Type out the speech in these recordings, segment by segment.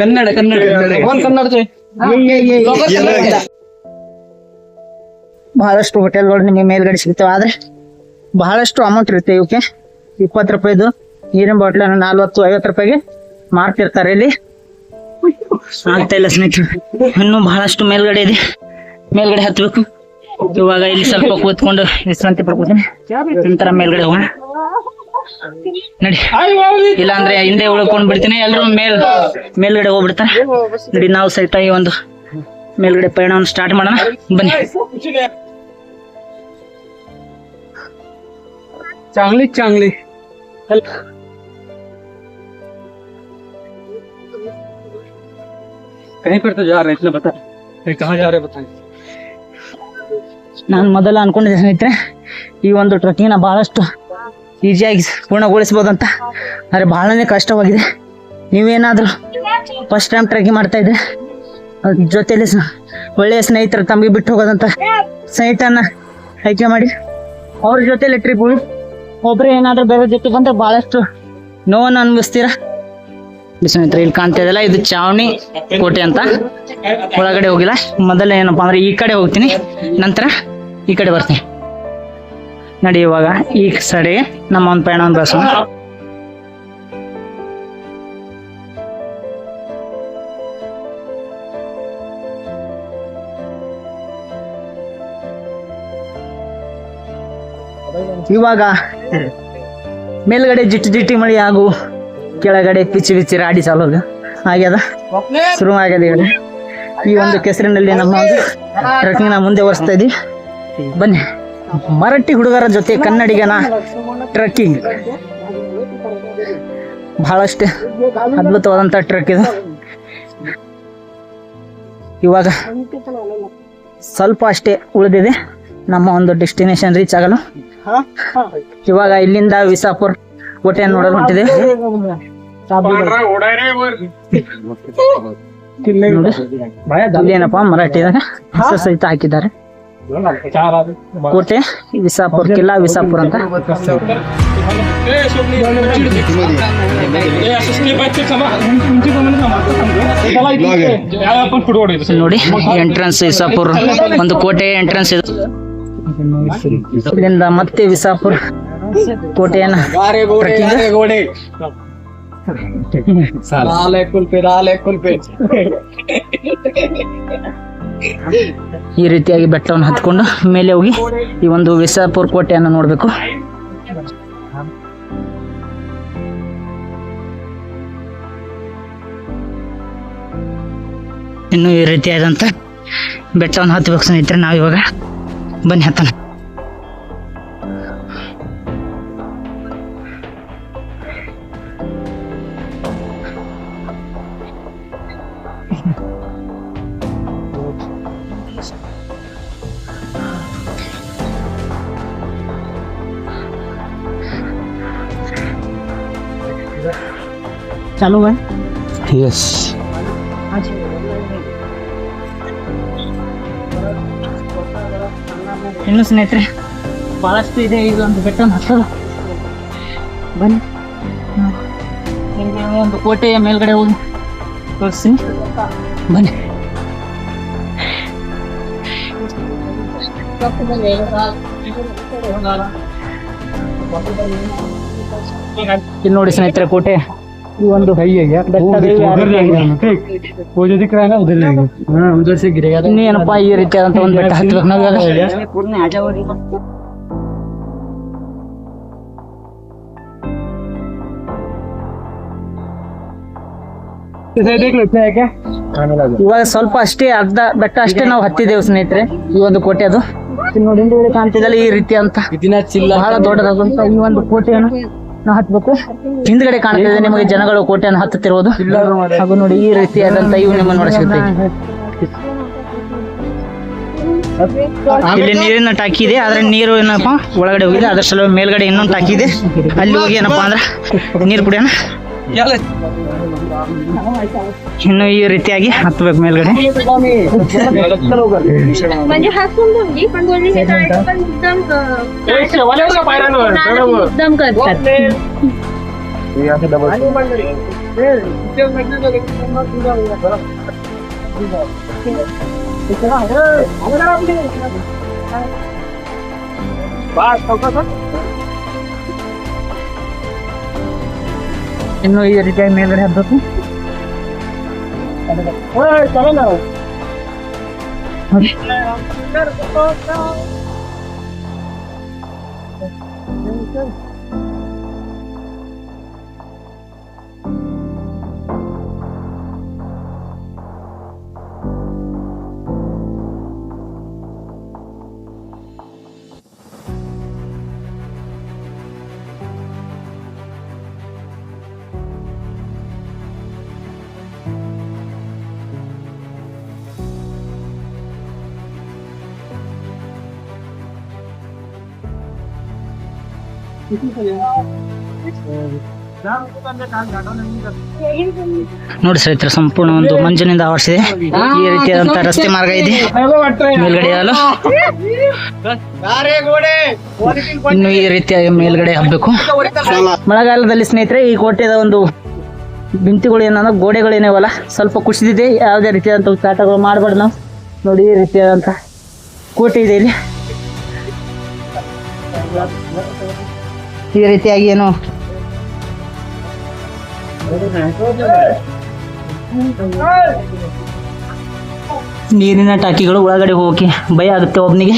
ಕನ್ನಡ ಬಹಳಷ್ಟು ಹೋಟೆಲ್ಗಳು ನಿಮಗೆ ಮೇಲ್ಗಡೆ ಸಿಗ್ತಾವ, ಆದ್ರೆ ಬಹಳಷ್ಟು ಅಮೌಂಟ್ ಇರುತ್ತೆ ಇವಕ್ಕೆ. 20 ರೂಪಾಯಿದು ನೀರಿನ ಬಾಟ್ಲ್ 40-50 ರೂಪಾಯಿಗೆ ಮಾರ್ತಿರ್ತಾರೆ. ಇಲ್ಲಿ ಆಗ್ತಾ ಇಲ್ಲ ಸ್ನೇಹಿತರು, ಇನ್ನೂ ಬಹಳಷ್ಟು ಮೇಲ್ಗಡೆ ಇದೆ, ಮೇಲ್ಗಡೆ ಹತ್ಬೇಕು. ಇವಾಗ ಇಲ್ಲಿ ಸ್ವಲ್ಪ ಕೂತ್ಕೊಂಡು ವಿಶ್ರಾಂತಿ ಪಡ್ಕೋತೀನಿ, ನಂತರ ಮೇಲ್ಗಡೆ ಹೋಗೋಣ ನಡಿ. ಇಲ್ಲ ಅಂದ್ರೆ ಹಿಂದೆ ಉಳ್ಕೊಂಡ್ ಬಿಡ್ತೀನಿ, ಎಲ್ರು ಮೇಲ್ಗಡೆ ಹೋಗ್ಬಿಡ್ತಾರೆ. ನಡಿ, ನಾವು ಸಹಿತ ಈ ಒಂದು ಮೇಲ್ಗಡೆ ಪಯಣವನ್ನು ಸ್ಟಾರ್ಟ್ ಮಾಡೋಣ, ಬನ್ನಿ. चांगली कहीं पर तो जा रहे हैं, इतना बता कहाँ जा रहे हैं बताएं. ನಾನು ಮೊದಲ ಅನ್ಕೊಂಡಿದ್ದೆ ಸ್ನೇಹಿತರೆ, ಈ ಒಂದು ಟ್ರೆಕ್ಕಿಂಗ್ ಬಹಳಷ್ಟು ಈಸಿಯಾಗಿ ಪೂರ್ಣಗೊಳಿಸಬಹುದಂತ, ಆದರೆ ಬಹಳನೇ ಕಷ್ಟವಾಗಿದೆ. ನೀವೇನಾದ್ರೂ ಫಸ್ಟ್ ಟೈಮ್ ಟ್ರೆಕ್ಕಿಂಗ್ ಮಾಡ್ತಾ ಇದ್ರೆ ಜೊತೆಲಿ ಒಳ್ಳೆಯ ಸ್ನೇಹಿತರು ತಮಗೆ ಬಿಟ್ಟು ಹೋಗೋದಂತ ಸ್ನೇಹಿತರನ್ನ ಆಯ್ಕೆ ಮಾಡಿ ಅವ್ರ ಜೊತೆಲಿ ಟ್ರಿಪ್ ಹೋಗಿ. ಒಬ್ರು ಏನಾದ್ರೂ ಬೇರೆ ಜೊತೆ ಬಂದ್ರೆ ಬಹಳಷ್ಟು ನೋವನ್ನು ಅನುಭವಿಸ್ತೀರಾ. ಸ್ನೇಹಿತರೆ, ಇಲ್ಲಿ ಕಾಣ್ತಾ ಇದೆಯಲ್ಲ, ಇದು ಚಾವಣಿ ಕೋಟೆ ಅಂತ. ಒಳಗಡೆ ಹೋಗಿಲ್ಲ, ಮೊದಲ ಏನಪ್ಪಾ ಅಂದ್ರೆ ಈ ಕಡೆ ಹೋಗ್ತೀನಿ, ನಂತರ ಈ ಕಡೆ ಬರ್ತೀನಿ. ನಡಿ, ಇವಾಗ ಈ ಸೈಡ್ ನಮ್ಮ ಒಂದು ಪಯಣವನ್ನು ಬೆಳೆಸೋಣ. ಇವಾಗ ಮೇಲ್ಗಡೆ ಜಿಟ್ಟಿ ಮಳಿ ಹಾಗೂ ಕೆಳಗಡೆ ಪಿಚ್ಚಿ ರಾಡಿ ಚಾಲು ಆಗ್ಯದ, ಶುರು ಆಗ್ಯದ. ಈಗ ಈ ಒಂದು ಕೆಸರಿನಲ್ಲಿ ನಮ್ಮ ಒಂದು ಟ್ರೆಕ್ಕಿಂಗ್ ನ ಮುಂದೆ ಒರೆಸ್ತಾ ಇದೀವಿ. ಬನ್ನಿ, ಮರಾಠಿ ಹುಡುಗರ ಜೊತೆ ಕನ್ನಡಿಗನ ಟ್ರೆಕ್ಕಿಂಗ್ ಬಹಳಷ್ಟು ಅದ್ಭುತವಾದಂತ ಟ್ರೆಕ್ ಇದು. ಇವಾಗ ಸ್ವಲ್ಪ ಅಷ್ಟೇ ಉಳಿದಿದೆ ನಮ್ಮ ಒಂದು ಡೆಸ್ಟಿನೇಷನ್ ರೀಚ್ ಆಗಲು. ಇವಾಗ ಇಲ್ಲಿಂದ ವಿಸಾಪುರ್ ಕೋಟೆಯನ್ನು ನೋಡಲು ಹೊಂಟಿದೆ. ಏನಪ್ಪಾ ಮರಾಠಿದಾಗ ಹೆಸರು ಸಹಿತ ಹಾಕಿದ್ದಾರೆ, ಕೋಟೆ ವಿಸಾಪುರ್, ಕಿಲ್ಲಾ ವಿಸಾಪುರ್ ಅಂತ. ನೋಡಿ, ಎಂಟ್ರೆನ್ಸ್ ವಿಸಾಪುರ್ ಒಂದು ಕೋಟೆ ಎಂಟ್ರೆನ್ಸ್ ಇದು. ಇಲ್ಲಿಂದ ಮತ್ತೆ ವಿಸಾಪುರ್ ಕೋಟೆಯನ್ನ ಈ ರೀತಿಯಾಗಿ ಬೆಟ್ಟವನ್ನು ಹತ್ಕೊಂಡು ಮೇಲೆ ಹೋಗಿ ಈ ಒಂದು ವಿಸಾಪುರ್ ಕೋಟೆಯನ್ನು ನೋಡ್ಬೇಕು. ಇನ್ನು ಈ ರೀತಿಯಾದಂತ ಬೆಟ್ಟವನ್ನು ಹತ್ಬೇಕು ಸ್ನೇಹಿತರೆ. ನಾವಿವಾಗ ಬನ್ನಿ ಹತ್ತನ. चालू है? यस. ಇನ್ನು ಸ್ನೇಹಿತರೆ ಬಹಳಷ್ಟು ಇದೆ ಈಗ ಒಂದು ಬೆಟ್ಟವನ್ನು ಹತ್ತೋದು. ಬನ್ನಿ, ನಿಮಗೆ ಒಂದು ಕೋಟೆಯ ಮೇಲ್ಗಡೆ ಹೋಗಿ ತೋರಿಸ್ತೀನಿ, ಬನ್ನಿ. ಇಲ್ಲಿ ನೋಡಿ ಸ್ನೇಹಿತರೆ, ಕೋಟೆ ಈ ಒಂದು ಇನ್ನೇನಪ್ಪಾ ಈ ರೀತಿಯಾದಂತ ಒಂದು ಬೆಟ್ಟ ಹತ್ಬೇಕು ನಾವು. ಇವಾಗ ಸ್ವಲ್ಪ ಅಷ್ಟೇ, ಅರ್ಧ ಬೆಟ್ಟ ಅಷ್ಟೇ ನಾವು ಹತ್ತಿದ್ದೇವೆ ಸ್ನೇಹಿತರೆ. ಈ ಒಂದು ಕೋಟೆ ಅದು ನೋಡಿ ಕಾಣ್ತಿದ್ದಲ್ಲ, ಈ ರೀತಿ ಅಂತ ಬಹಳ ದೊಡ್ಡದಾದಂತ ಈ ಒಂದು ಕೋಟೆಯನ್ನು ನಾವು ಹತ್ಬೇಕು. ಹಿಂದ್ಗಡೆ ಕಾಣ್ತಿದೆ ನಿಮಗೆ ಜನಗಳು ಕೋಟೆಯನ್ನು ಹತ್ತುತ್ತಿರುವುದು. ಹಾಗೂ ನೋಡಿ ಈ ರೀತಿಯಾದಂತ ಇವು ನಿಮ್ಮನ್ನು ನೋಡಿಸುತ್ತೆ. ಇಲ್ಲಿ ನೀರಿನ ಟಾಕಿ ಇದೆ, ಆದ್ರೆ ನೀರು ಏನಪ್ಪಾ ಒಳಗಡೆ ಹೋಗಿದೆ, ಅದ್ರ ಸಲ ಮೇಲ್ಗಡೆ ಇನ್ನೊಂದು ಟಾಕಿ ಇದೆ, ಅಲ್ಲಿ ಹೋಗಿ ಏನಪ್ಪಾ ಅಂದ್ರೆ ನೀರು ಕುಡಿಯೋಣ. ಇನ್ನು ಈ ರೀತಿಯಾಗಿ ಹತ್ತಬೇಕು ಮೇಲ್ಗಡೆ. म्हणजे हसून म्हणजे पण बोलली हे तर पण एकदम करतात. ಇನ್ನು ಈ ರೀತಿಯಾಗಿ ಮೇಲ್ಗಡೆ ಹಬ್ಬಬೇಕು. ನೋಡಿ ಸ್ನೇಹಿತರೆ, ಸಂಪೂರ್ಣ ಒಂದು ಮಂಜಿನಿಂದ ಆವರಿಸಿದೆ. ಈ ರೀತಿಯಾದಂತ ರಸ್ತೆ ಮಾರ್ಗ ಇದೆ ಮೇಲ್ಗಡೆ ಹಾಲು. ಇನ್ನು ಈ ರೀತಿಯಾಗಿ ಮೇಲ್ಗಡೆ ಹಬ್ಬಬೇಕು. ಮಳೆಗಾಲದಲ್ಲಿ ಸ್ನೇಹಿತರೆ ಈ ಕೋಟೆದ ಒಂದು ಭಿಂತಿಗಳು ಏನಂದ್ರೆ ಗೋಡೆಗಳು ಏನೇವಲ್ಲ ಸ್ವಲ್ಪ ಕುಸಿದಿದೆ. ಯಾವುದೇ ರೀತಿಯಾದಂಥ ಉಚ್ಚಾಟಗಳು ಮಾಡಬಾರ್ದು ನಾವು. ನೋಡಿ ಈ ರೀತಿಯಾದಂಥ ಕೋಟೆ ಇದೆ ಇಲ್ಲಿ. ಈ ರೀತಿಯಾಗಿ ಏನು ನೀರಿನ ಟಾಕಿಗಳು ಒಳಗಡೆ ಹೋಗೋಕೆ ಭಯ ಆಗುತ್ತೆ, ಒಬ್ಬನಿಗೆ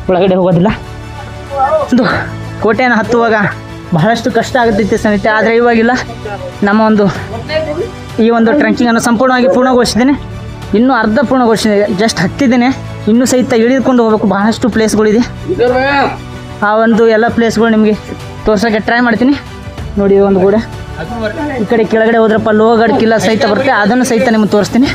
ಒಳಗಡೆ ಹೋಗೋದಿಲ್ಲ. ಒಂದು ಕೋಟೆಯನ್ನು ಹತ್ತುವಾಗ ಬಹಳಷ್ಟು ಕಷ್ಟ ಆಗುತ್ತಿತ್ತು ಸ್ನೇಹಿತರೆ, ಆದರೆ ಇವಾಗಿಲ್ಲ. ನಮ್ಮ ಒಂದು ಈ ಒಂದು ಟ್ರೆಕ್ಕಿಂಗನ್ನು ಸಂಪೂರ್ಣವಾಗಿ ಪೂರ್ಣಗೊಳಿಸಿದ್ದೇನೆ. ಇನ್ನೂ ಅರ್ಧ ಪೂರ್ಣಗೊಳಿಸಿದೆ, ಜಸ್ಟ್ ಹತ್ತಿದ್ದೇನೆ. ಇನ್ನೂ ಸಹಿತ ಇಳಿದುಕೊಂಡು ಹೋಗಬೇಕು. ಬಹಳಷ್ಟು ಪ್ಲೇಸ್ಗಳಿದೆ. ಆ ಒಂದು ಎಲ್ಲ ಪ್ಲೇಸ್ಗಳು ನಿಮಗೆ ತೋರ್ಸೋಕ್ಕೆ ಟ್ರೈ ಮಾಡ್ತೀನಿ. ನೋಡಿ ಒಂದು ಗೋಡೆ, ಈ ಕಡೆ ಕೆಳಗಡೆ ಹೋದ್ರಪ್ಪ ಲೋಹಗಢ ಕಿಲ್ಲ ಸಹಿತ ಬರುತ್ತೆ, ಅದನ್ನು ಸಹಿತ ನಿಮ್ಗೆ ತೋರಿಸ್ತೀನಿ.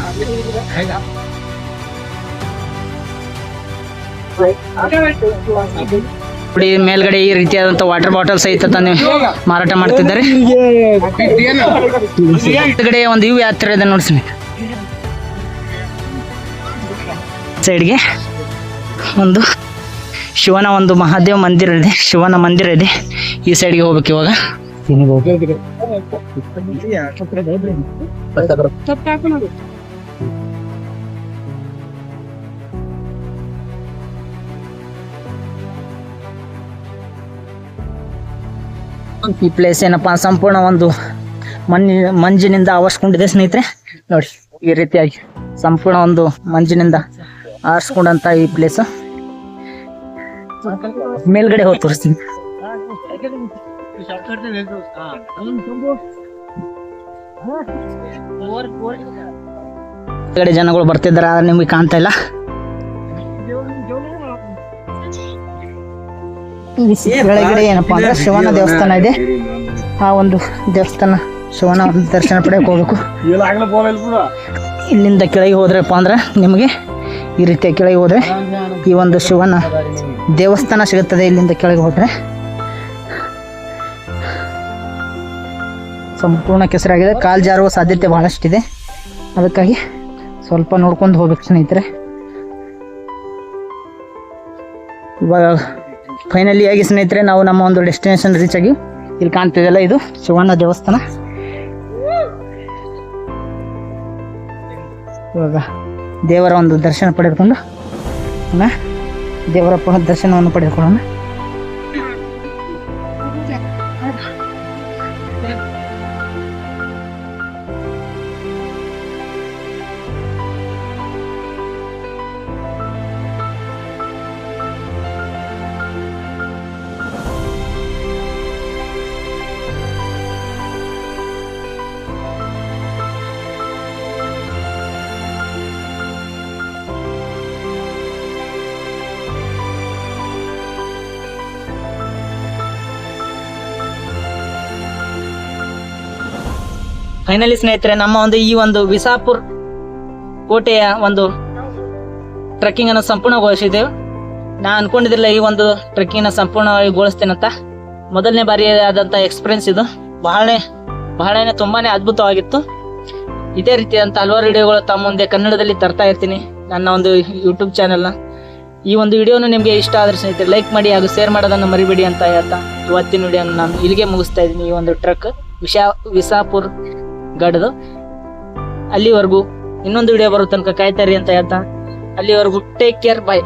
ನೋಡಿ ಮೇಲ್ಗಡೆ ಈ ರೀತಿಯಾದಂಥ ವಾಟರ್ ಬಾಟಲ್ ಸಹಿತ ತಂದು ಮಾರಾಟ ಮಾಡ್ತಿದ್ದಾರೆ. ಕೆಳಗಡೆ ಒಂದು ಇವು ಯಾತ್ರೆ ಇದೆ ನೋಡ್ತೀನಿ. ಸೈಡ್ಗೆ ಒಂದು ಶಿವನ ಒಂದು ಮಹಾದೇವ ಮಂದಿರ ಇದೆ, ಶಿವನ ಮಂದಿರ ಇದೆ. ಈ ಸೈಡ್ಗೆ ಹೋಗ್ಬೇಕು ಇವಾಗ. ಈ ಪ್ಲೇಸ್ ಏನಪ್ಪಾ ಸಂಪೂರ್ಣ ಒಂದು ಮಂಜಿನಿಂದ ಆವರಿಸ್ಕೊಂಡಿದೆ ಸ್ನೇಹಿತರೆ. ನೋಡಿ ಈ ರೀತಿಯಾಗಿ ಸಂಪೂರ್ಣ ಒಂದು ಮಂಜಿನಿಂದ ಆರಿಸ್ಕೊಂಡಂತ ಈ ಪ್ಲೇಸ್. ಮೇಲ್ಗಡೆ ಹೋಗಿ ತೋರಿಸ್ತೀನಿ. ಕಡೆ ಜನಗಳು ಬರ್ತಿದ್ದಾರೆ, ಆದ್ರೆ ನಿಮ್ಗೆ ಕಾಣ್ತಾ ಇಲ್ಲ. ಕೆಳಗಡೆ ಏನಪ್ಪಾ ಅಂದ್ರೆ ಶಿವನ ದೇವಸ್ಥಾನ ಇದೆ. ಆ ಒಂದು ದೇವಸ್ಥಾನ ಶಿವನ ಒಂದು ದರ್ಶನ ಪಡೆಯಕ್ಕೆ ಹೋಗ್ಬೇಕು. ಇಲ್ಲಿಂದ ಕೆಳಗೆ ಹೋದ್ರಪ್ಪ ಅಂದ್ರೆ ನಿಮಗೆ ಈ ರೀತಿಯ ಕೆಳಗೆ ಹೋದ್ರೆ ಈ ಒಂದು ಶಿವನ ದೇವಸ್ಥಾನ ಸಿಗುತ್ತದೆ. ಇಲ್ಲಿಂದ ಕೆಳಗೆ ಹೋದ್ರೆ ಸಂಪೂರ್ಣ ಕೆಸರಾಗಿದೆ, ಕಾಲು ಜಾರುವ ಸಾಧ್ಯತೆ ಬಹಳಷ್ಟಿದೆ. ಅದಕ್ಕಾಗಿ ಸ್ವಲ್ಪ ನೋಡ್ಕೊಂಡು ಹೋಗ್ಬೇಕು ಸ್ನೇಹಿತರೆ. ಇವಾಗ ಫೈನಲಿ ಆಗಿ ಸ್ನೇಹಿತರೆ ನಾವು ನಮ್ಮ ಒಂದು ಡೆಸ್ಟಿನೇಷನ್ ರೀಚ್ ಆಗಿ ಇಲ್ಲಿ ಕಾಣ್ತಿದೆಯಲ್ಲ ಇದು ಶಿವನ ದೇವಸ್ಥಾನ. ಇವಾಗ ದೇವರ ಒಂದು ದರ್ಶನ ಪಡೆದುಕೊಂಡು ದೇವರ ಪುನಃ ದರ್ಶನವನ್ನು ಪಡೆದುಕೊಳ್ಳೋಣ. ಫೈನಲಿ ಸ್ನೇಹಿತರೆ ನಮ್ಮ ಒಂದು ಈ ಒಂದು ವಿಸಾಪುರ್ ಕೋಟೆಯ ಒಂದು ಟ್ರೆಕ್ಕಿಂಗ್ ಅನ್ನು ಸಂಪೂರ್ಣಗೊಳಿಸಿದ್ದೆವು. ನಾ ಅನ್ಕೊಂಡಿದ್ದಿಲ್ಲ ಈ ಒಂದು ಟ್ರೆಕ್ಕಿಂಗ್ ಸಂಪೂರ್ಣವಾಗಿ ಗೊಳಿಸ್ತೇನಂತ. ಮೊದಲನೇ ಬಾರಿ ಆದಂತ ಎಕ್ಸ್ಪೀರಿಯನ್ಸ್ ಇದು. ಬಹಳನೇ ತುಂಬಾನೇ ಅದ್ಭುತವಾಗಿತ್ತು. ಇದೇ ರೀತಿಯಾದಂತ ಹಲವಾರು ವಿಡಿಯೋಗಳು ತಮ್ಮ ಮುಂದೆ ಕನ್ನಡದಲ್ಲಿ ತರ್ತಾ ಇರ್ತೀನಿ ನನ್ನ ಒಂದು ಯೂಟ್ಯೂಬ್ ಚಾನೆಲ್ನ. ಈ ಒಂದು ವಿಡಿಯೋನು ನಿಮಗೆ ಇಷ್ಟ ಆದ್ರೆ ಸ್ನೇಹಿತರೆ ಲೈಕ್ ಮಾಡಿ ಹಾಗೂ ಶೇರ್ ಮಾಡೋದನ್ನು ಮರಿಬೇಡಿ ಅಂತ ಹೇಳ್ತಾ ಇವತ್ತಿನ ವಿಡಿಯೋನ ನಾನು ಇಲ್ಲಿಗೆ ಮುಗಿಸ್ತಾ ಇದ್ದೀನಿ. ಈ ಒಂದು ಟ್ರಕ್ ವಿಸಾಪುರ್ ಗಾಡದು. ಅಲ್ಲಿವರೆಗೂ ಇನ್ನೊಂದು ವಿಡಿಯೋ ಬರೋ ತನಕ ಕಾಯ್ತಾರಿ ಅಂತ ಹೇಳ್ತಾ, ಅಲ್ಲಿವರೆಗೂ ಟೇಕ್ ಕೇರ್, ಬಾಯ್.